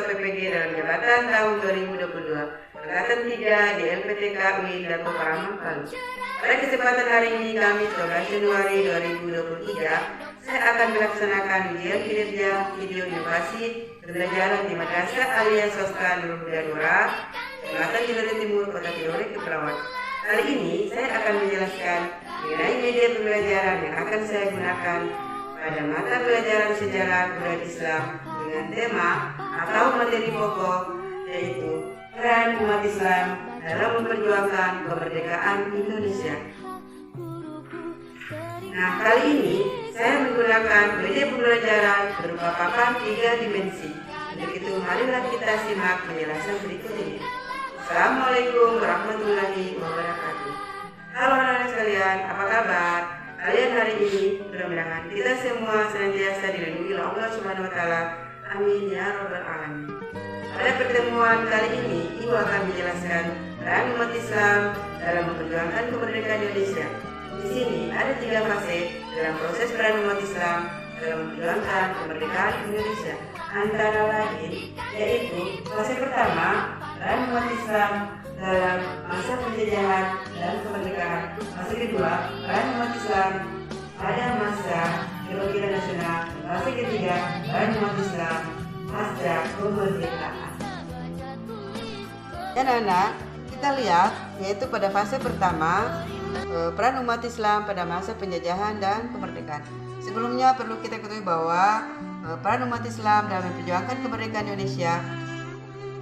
PPG dalam jabatan tahun 2022. Angkatan 3 di LPTK UIN Dago Paraman Palu. Pada kesempatan hari ini Kamis 12 Januari 2023, saya akan melaksanakan ujian kinerja video inovasi pembelajaran di Madrasah Aliyah Swasta Nurul Huda Nura, Kecamatan Cilacap Timur, Kota Tidore, Kepulauan. Kali ini saya akan menjelaskan mengenai media pembelajaran yang akan saya gunakan pada mata pelajaran sejarah budaya Islam dengan tema atau materi pokok, yaitu peran umat Islam dalam memperjuangkan kemerdekaan Indonesia. Nah, kali ini saya menggunakan media pembelajaran berupa papan 3 dimensi. Untuk itu, marilah kita simak penjelasan berikut ini. Assalamualaikum warahmatullahi wabarakatuh. Halo anak-anak sekalian, apa kabar? Kalian hari ini, mudah-mudahan kita semua senantiasa dilindungi oleh Allah Subhanahu wa Ta'ala. Amin ya Rabbal Alamin. Pada pertemuan kali ini, Ibu akan menjelaskan peran umat Islam dalam memperjuangkan kemerdekaan Indonesia. Di sini ada 3 fase dalam proses peran umat Islam dalam memperjuangkan kemerdekaan Indonesia. Antara lain, yaitu fase pertama, peran umat Islam dalam masa penjajahan dan kemerdekaan. Fase kedua, peran umat Islam pada masa kebangkitan nasional. Fase ketiga, peran umat Islam pasca kemerdekaan. Dan anak, kita lihat yaitu pada fase pertama, peran umat Islam pada masa penjajahan dan kemerdekaan. Sebelumnya perlu kita ketahui bahwa peran umat Islam dalam memperjuangkan kemerdekaan Indonesia.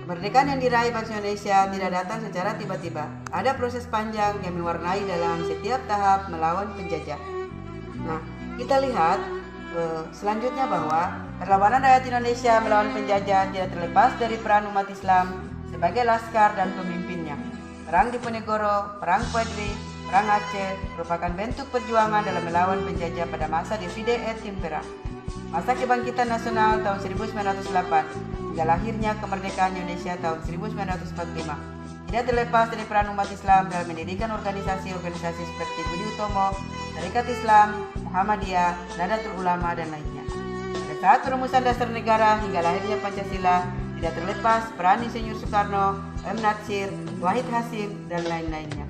Kemerdekaan yang diraih bangsa Indonesia tidak datang secara tiba-tiba. Ada proses panjang yang mewarnai dalam setiap tahap melawan penjajah. Nah, kita lihat selanjutnya bahwa perlawanan rakyat Indonesia melawan penjajah tidak terlepas dari peran umat Islam sebagai laskar dan pemimpinnya. Perang Diponegoro, Perang Padri, Perang Aceh merupakan bentuk perjuangan dalam melawan penjajah pada masa Divide et Impera. Masa kebangkitan nasional tahun 1908 hingga lahirnya kemerdekaan Indonesia tahun 1945 tidak terlepas dari peran umat Islam dalam mendirikan organisasi-organisasi seperti Budi Utomo, Syarikat Islam, Muhammadiyah, Nahdlatul Ulama, dan lainnya. Pada saat perumusan dasar negara hingga lahirnya Pancasila, tidak terlepas peran Insinyur Soekarno, M. Natsir, Wahid Hasim, dan lain-lainnya.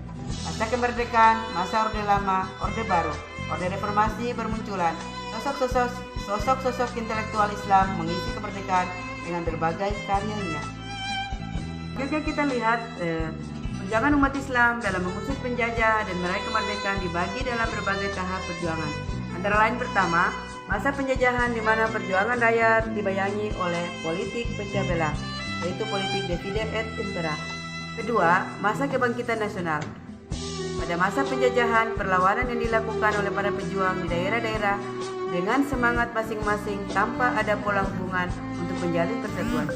Masa kemerdekaan, masa Orde Lama, Orde Baru, Orde Reformasi bermunculan. Sosok-sosok intelektual Islam mengisi kemerdekaan dengan berbagai karyanya. Juga kita lihat perjuangan umat Islam dalam mengusir penjajah dan meraih kemerdekaan dibagi dalam berbagai tahap perjuangan. Antara lain pertama, masa penjajahan di mana perjuangan rakyat dibayangi oleh politik pecah belah, yaitu politik Divide et Impera. Kedua, masa kebangkitan nasional. Pada masa penjajahan, perlawanan yang dilakukan oleh para pejuang di daerah-daerah dengan semangat masing-masing tanpa ada pola hubungan untuk menjalin persatuan.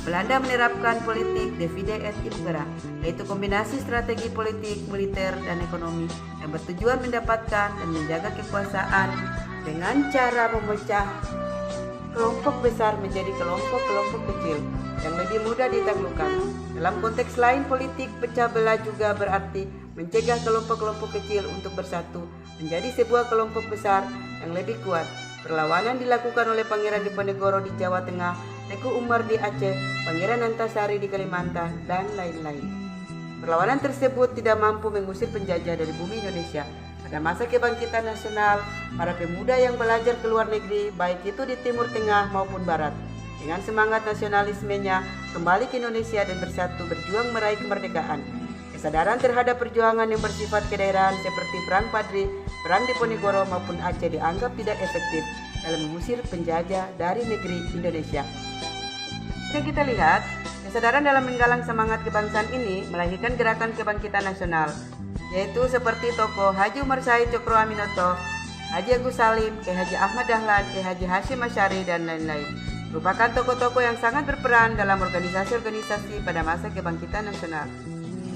Belanda menerapkan politik Divide et Impera, yaitu kombinasi strategi politik, militer, dan ekonomi yang bertujuan mendapatkan dan menjaga kekuasaan dengan cara memecah kelompok besar menjadi kelompok-kelompok kecil yang lebih mudah ditaklukkan. Dalam konteks lain, politik pecah belah juga berarti mencegah kelompok-kelompok kecil untuk bersatu menjadi sebuah kelompok besar yang lebih kuat. Perlawanan dilakukan oleh Pangeran Diponegoro di Jawa Tengah, Teku Umar di Aceh, Pangeran Antasari di Kalimantan, dan lain-lain. Perlawanan tersebut tidak mampu mengusir penjajah dari bumi Indonesia. Pada masa kebangkitan nasional, para pemuda yang belajar ke luar negeri, baik itu di Timur Tengah maupun Barat, dengan semangat nasionalismenya kembali ke Indonesia dan bersatu berjuang meraih kemerdekaan. Kesadaran terhadap perjuangan yang bersifat kedaerahan seperti Perang Padri, Perang Diponegoro maupun Aceh dianggap tidak efektif dalam mengusir penjajah dari negeri Indonesia. Jika kita lihat, kesadaran dalam menggalang semangat kebangsaan ini melahirkan gerakan kebangkitan nasional, yaitu seperti tokoh Haji Umar Said Cokro Aminoto, Haji Agus Salim, Kiai Haji Ahmad Dahlan, Kiai Haji Hashim Asyari, dan lain-lain. Merupakan tokoh-tokoh yang sangat berperan dalam organisasi-organisasi pada masa kebangkitan nasional.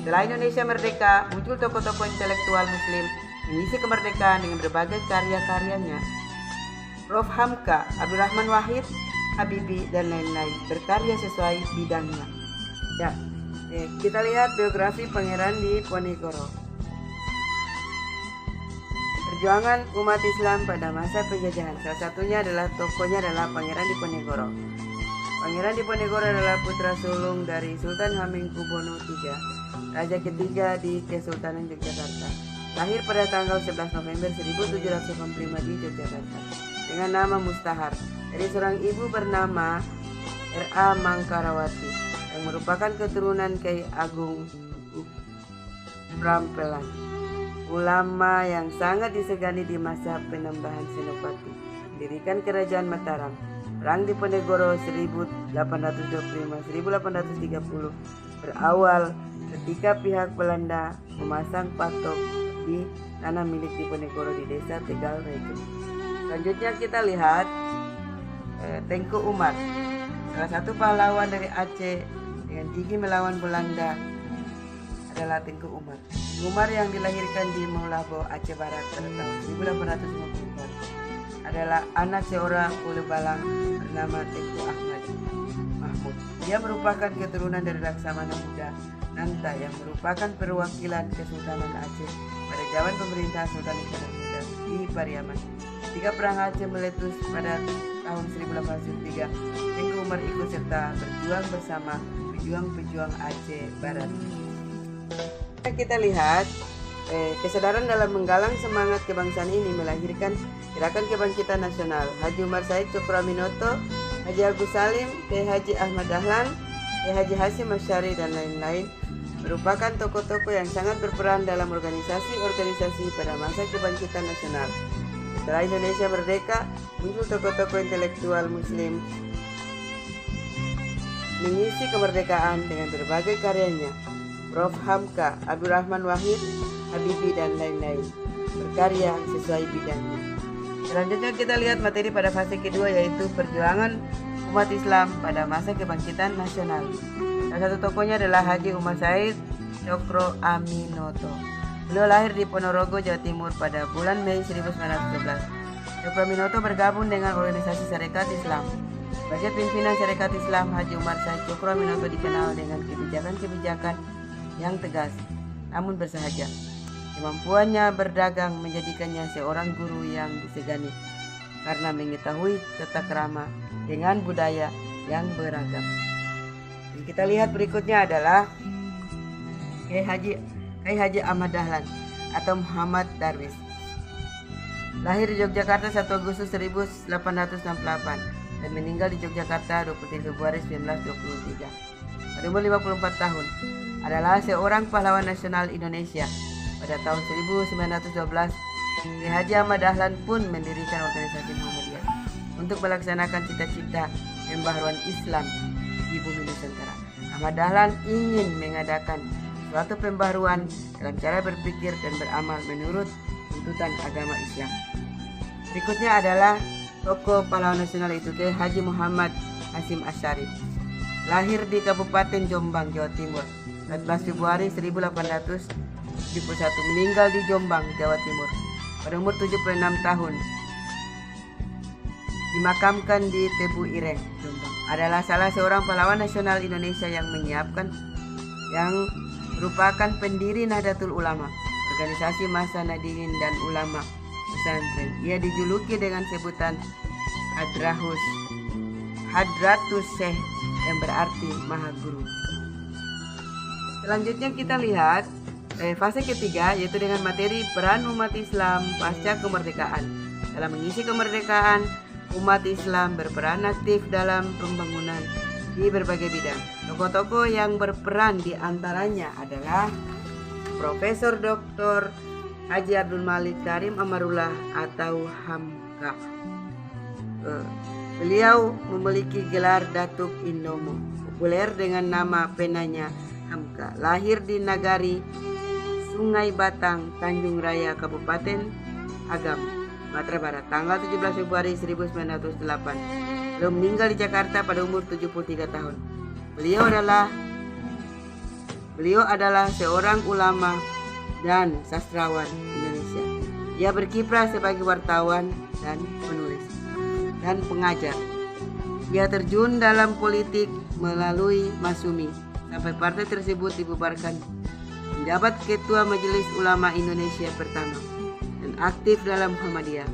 Setelah Indonesia merdeka, muncul tokoh-tokoh intelektual Muslim mengisi kemerdekaan dengan berbagai karya-karyanya. Prof. Hamka, Abdurrahman Wahid, Habibie, dan lain-lain berkarya sesuai bidangnya. Ya, kita lihat biografi Pangeran Diponegoro. Perjuangan umat Islam pada masa penjajahan. Salah satunya adalah tokohnya adalah Pangeran Diponegoro. Pangeran Diponegoro adalah putra sulung dari Sultan Hamengkubuwono III, Raja ketiga di Kesultanan Yogyakarta. Lahir pada tanggal 11 November 1785 di Yogyakarta dengan nama Mustahar dari seorang ibu bernama R.A. Mangkarawati yang merupakan keturunan Kyai Agung Prampelan, ulama yang sangat disegani di masa Penembahan Senopati, mendirikan Kerajaan Mataram. Perang Diponegoro 1825-1830 berawal ketika pihak Belanda memasang patok di tanah milik Diponegoro di desa Tegal Rejo. Selanjutnya kita lihat Tengku Umar, salah satu pahlawan dari Aceh dengan gigih melawan Belanda adalah Tengku Umar. Umar yang dilahirkan di Maulabo, Aceh Barat pada tahun 1854 adalah anak seorang ulu balang bernama Tengku Ahmad Mahmud. Dia merupakan keturunan dari Laksamana Muda Nanta yang merupakan perwakilan Kesultanan Aceh pada zaman pemerintahan Sultan Iskandar Muda di Pariaman. Ketika perang Aceh meletus pada tahun 1803, Tengku Umar ikut serta berjuang bersama pejuang-pejuang Aceh Barat. Kita lihat kesadaran dalam menggalang semangat kebangsaan ini melahirkan Gerakan Kebangkitan Nasional. Haji Umar Said Cokroaminoto, Haji Agus Salim, Haji Ahmad Dahlan, Haji Hasyim Asy'ari dan lain-lain merupakan tokoh-tokoh yang sangat berperan dalam organisasi-organisasi pada masa kebangkitan nasional. Setelah Indonesia merdeka, muncul tokoh-tokoh intelektual Muslim mengisi kemerdekaan dengan berbagai karyanya. Prof. Hamka, Abdurrahman Wahid, Habibie dan lain-lain berkarya sesuai bidangnya. Selanjutnya kita lihat materi pada fase kedua, yaitu perjuangan umat Islam pada masa kebangkitan nasional. Salah satu tokohnya adalah Haji Umar Said Cokroaminoto. Beliau lahir di Ponorogo, Jawa Timur pada bulan Mei 1912. Cokroaminoto bergabung dengan organisasi Sarekat Islam. Sebagai pimpinan Sarekat Islam, Haji Umar Said Cokroaminoto dikenal dengan kebijakan-kebijakan yang tegas namun bersahaja. Kemampuannya berdagang menjadikannya seorang guru yang disegani karena mengetahui tata krama dengan budaya yang beragam. Dan kita lihat berikutnya adalah Kyai Haji Ahmad Dahlan atau Muhammad Darwis. Lahir di Yogyakarta 1 Agustus 1868 dan meninggal di Yogyakarta 23 Februari 1923. Pada umur 54 tahun, adalah seorang pahlawan nasional Indonesia. Pada tahun 1912, Kyai Haji Ahmad Dahlan pun mendirikan organisasi Muhammadiyah untuk melaksanakan cita-cita pembaharuan Islam di bumi Nusantara. Ahmad Dahlan ingin mengadakan suatu pembaharuan dalam cara berpikir dan beramal menurut tuntutan agama Islam. Berikutnya adalah tokoh pahlawan nasional itu Kyai Haji Muhammad Hasyim Asy'ari. Lahir di Kabupaten Jombang, Jawa Timur, 14 Februari 1871, meninggal di Jombang, Jawa Timur pada umur 76 tahun. Dimakamkan di Tebu Ireng, Jombang. Adalah salah seorang pahlawan nasional Indonesia yang merupakan pendiri Nahdlatul Ulama, organisasi massa Nahdiyin dan ulama pesantren. Ia dijuluki dengan sebutan Hadratus Syekh yang berarti Maha Guru. Selanjutnya kita lihat fase ketiga, yaitu dengan materi peran umat Islam pasca kemerdekaan. Dalam mengisi kemerdekaan, umat Islam berperan aktif dalam pembangunan di berbagai bidang. Tokoh-tokoh yang berperan diantaranya adalah Profesor Dr. Haji Abdul Malik Karim Amarullah atau Hamka. Beliau memiliki gelar Datuk Indomo, populer dengan nama penanya Hamka. Lahir di Nagari Sungai Batang, Tanjung Raya, Kabupaten Agam, Sumatera Barat, tanggal 17 Februari 1908. Beliau meninggal di Jakarta pada umur 73 tahun. Beliau adalah seorang ulama dan sastrawan Indonesia. Ia berkiprah sebagai wartawan dan penulis dan pengajar. Ia terjun dalam politik melalui Masumi sampai partai tersebut dibubarkan. Menjabat Ketua Majelis Ulama Indonesia pertama dan aktif dalam Muhammadiyah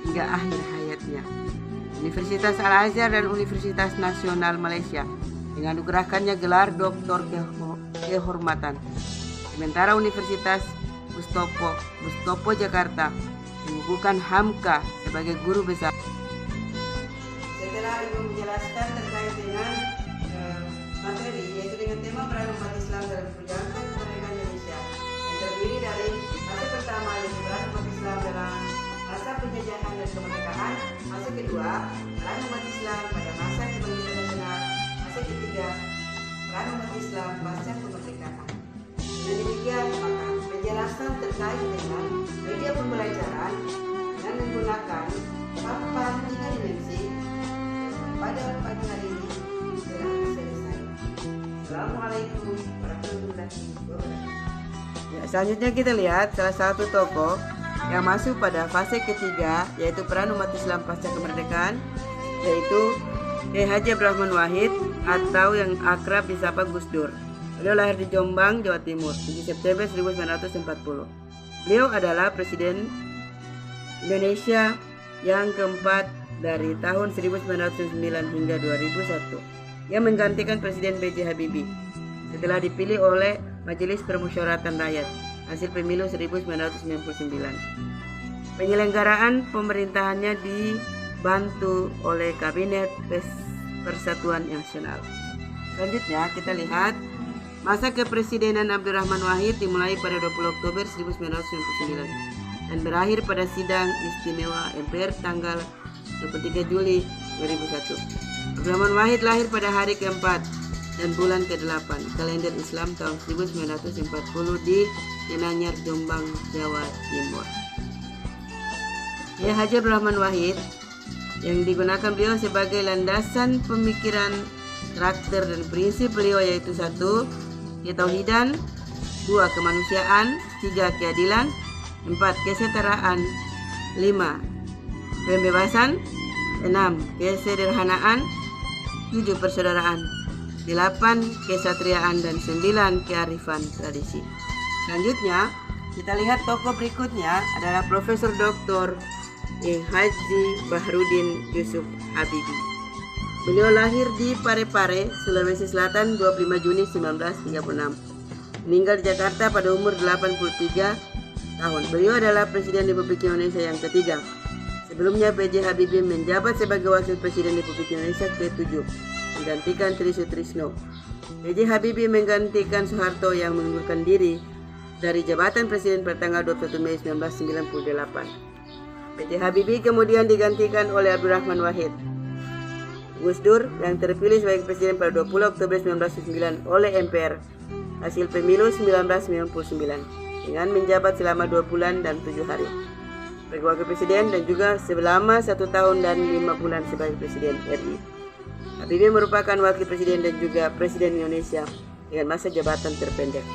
hingga akhir hayatnya. Universitas Al-Azhar dan Universitas Nasional Malaysia dengan dikerahkannya gelar Doktor Kehormatan. Sementara Universitas Mustopo Jakarta mengukuhkan Hamka sebagai guru besar. Setelah Ibu menjelaskan terkait dengan materi, yaitu dengan tema peran umat Islam dalam perjuangan kemerdekaan Indonesia, yang terdiri dari fase pertama yaitu peran umat Islam dalam masa penjajahan dan kemerdekaan, fase kedua peran umat Islam pada masa kebangkitan nasional, fase ketiga peran umat Islam pasca kemerdekaan. Dengan demikian, maka penjelasan terkait dengan media pembelajaran dengan menggunakan papan 3 dimensi pada pagi hari ini telah selesai. Assalamualaikum warahmatullahi wabarakatuh. Ya, selanjutnya kita lihat salah satu tokoh yang masuk pada fase ketiga, yaitu peran umat Islam pasca kemerdekaan, yaitu Kiai Haji Abdurrahman Wahid atau yang akrab disapa Gus Dur. Beliau lahir di Jombang, Jawa Timur, 7 September 1940. Beliau adalah Presiden Indonesia yang keempat dari tahun 1909 hingga 2001. Ia menggantikan Presiden B.J. Habibie setelah dipilih oleh Majelis Permusyawaratan Rakyat hasil pemilu 1999. Penyelenggaraan pemerintahannya dibantu oleh Kabinet Persatuan Nasional. Selanjutnya kita lihat masa kepresidenan Abdurrahman Wahid dimulai pada 20 Oktober 1999 dan berakhir pada sidang istimewa MPR tanggal 23 Juli 2001. Abdurrahman Wahid lahir pada hari keempat dan bulan ke-8 kalender Islam tahun 1940 di Kenanyar, Jombang, Jawa Timur. Kiai Haji Abdurrahman Wahid yang digunakan beliau sebagai landasan pemikiran, karakter dan prinsip beliau yaitu 1. Ketauhidan, 2. Kemanusiaan, 3. Keadilan, 4. Kesetaraan, 5. Pembebasan, 6. Kesederhanaan, 7. Persaudaraan, 8. Kesatriaan, dan 9. Kearifan tradisi. Selanjutnya kita lihat tokoh berikutnya adalah Profesor Dr. Haji Bahrudin Yusuf Habibie. Beliau lahir di Parepare, Sulawesi Selatan 25 Juni 1936. Meninggal di Jakarta pada umur 83 tahun. Beliau adalah Presiden Republik Indonesia yang ketiga. Sebelumnya B.J. Habibie menjabat sebagai Wakil Presiden Republik Indonesia ke-7, menggantikan Tri Sutrisno. B.J. Habibie menggantikan Soeharto yang mengundurkan diri dari jabatan Presiden pada tanggal 21 Mei 1998. B.J. Habibie kemudian digantikan oleh Abdurrahman Wahid. Gus Dur yang terpilih sebagai presiden pada 20 Oktober 1999 oleh MPR hasil pemilu 1999 dengan menjabat selama 2 bulan dan 7 hari sebagai wakil presiden dan juga selama 1 tahun dan 5 bulan sebagai presiden RI. Habibie merupakan wakil presiden dan juga presiden Indonesia dengan masa jabatan terpendek.